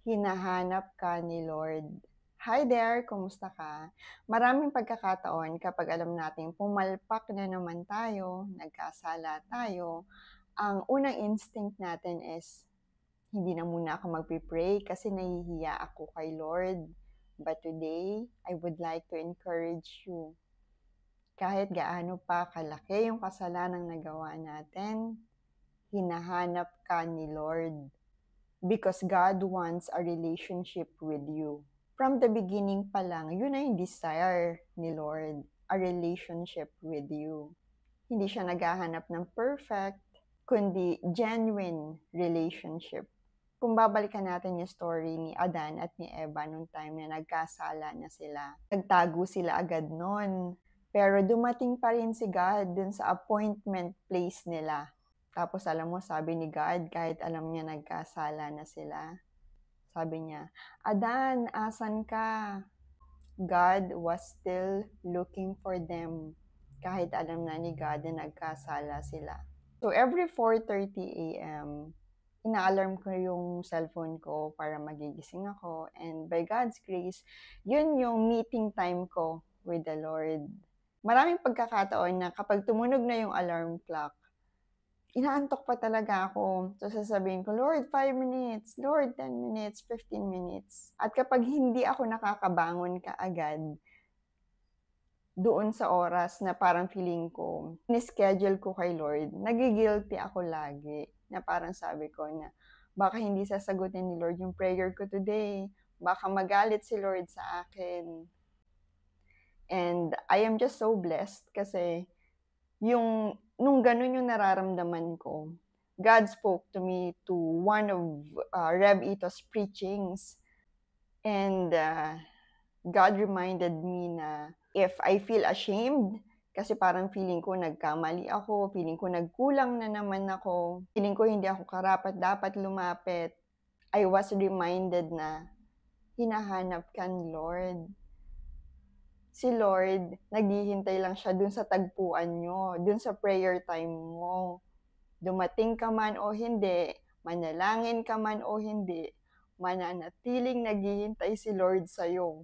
Hinahanap ka ni Lord. Hi there, kumusta ka? Maraming pagkakataon kapag alam nating pumalpak na naman tayo, nagkasala tayo, ang unang instinct natin is, hindi na muna ako magpipray kasi nahihiya ako kay Lord. But today, I would like to encourage you. Kahit gaano pa kalaki yung kasalanang nagawa natin, hinahanap ka ni Lord. Because God wants a relationship with you. From the beginning pa lang, yun na yung desire ni Lord, a relationship with you. Hindi siya naghahanap ng perfect, kundi genuine relationship. Kung babalikan natin yung story ni Adan at ni Eva nung time na nagkasala na sila, nagtago sila agad nun. Pero dumating pa rin si God dun sa appointment place nila. Tapos alam mo, sabi ni God, kahit alam niya nagkasala na sila, sabi niya, Adan, asan ka? God was still looking for them, kahit alam na ni God na nagkasala sila. So every 4:30 a.m., ina-alarm ko yung cellphone ko para magigising ako. And by God's grace, yun yung meeting time ko with the Lord. Maraming pagkakataon na kapag tumunog na yung alarm clock, inaantok pa talaga ako. So sasabihin ko, Lord, 5 minutes, Lord, 10 minutes, 15 minutes. At kapag hindi ako nakakabangon kaagad, doon sa oras na parang feeling ko, ni-schedule ko kay Lord, nagigilty ako lagi. Na parang sabi ko na, baka hindi sasagutin ni Lord yung prayer ko today. Baka magalit si Lord sa akin. And I am just so blessed kasi nung ganun yung nararamdaman ko, God spoke to me to one of Rev Ito's preachings. And God reminded me na if I feel ashamed, kasi parang feeling ko nagkamali ako, feeling ko nagkulang na naman ako, feeling ko hindi ako karapat-dapat lumapit, I was reminded na hinahanap ka ni Lord. Si Lord, naghihintay lang siya dun sa tagpuan nyo, dun sa prayer time mo. Dumating ka man o hindi, manalangin ka man o hindi, mananatiling naghihintay si Lord sa'yo.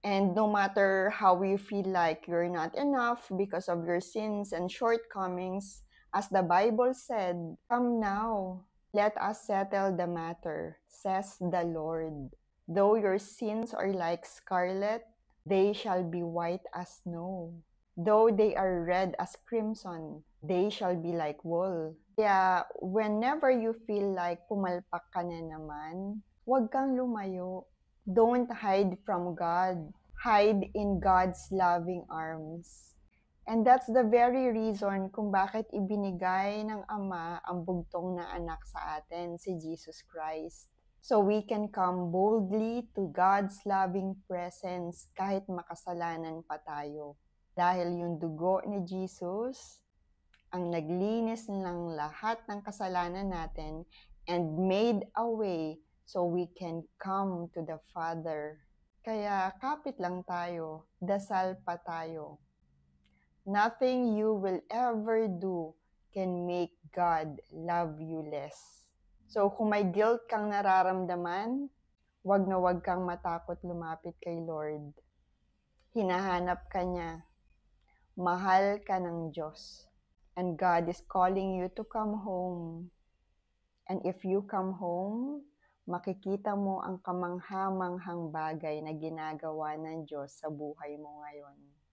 And no matter how you feel like you're not enough because of your sins and shortcomings, as the Bible said, come now, let us settle the matter, says the Lord. Though your sins are like scarlet, they shall be white as snow. Though they are red as crimson, they shall be like wool. Kaya whenever you feel like pumalpak ka na naman, huwag kang lumayo. Don't hide from God. Hide in God's loving arms. And that's the very reason kung bakit ibinigay ng Ama ang bugtong na anak sa atin, si Jesus Christ. So we can come boldly to God's loving presence kahit makasalanan pa tayo. Dahil yung dugo ni Jesus ang naglinis ng lahat ng kasalanan natin and made a way so we can come to the Father. Kaya kapit lang tayo, dasal pa tayo. Nothing you will ever do can make God love you less. So kung may guilt kang nararamdaman, wag na wag kang matakot lumapit kay Lord. Hinahanap ka niya. Mahal ka ng Diyos. And God is calling you to come home. And if you come home, makikita mo ang kamangha-manghang bagay na ginagawa ng Diyos sa buhay mo ngayon.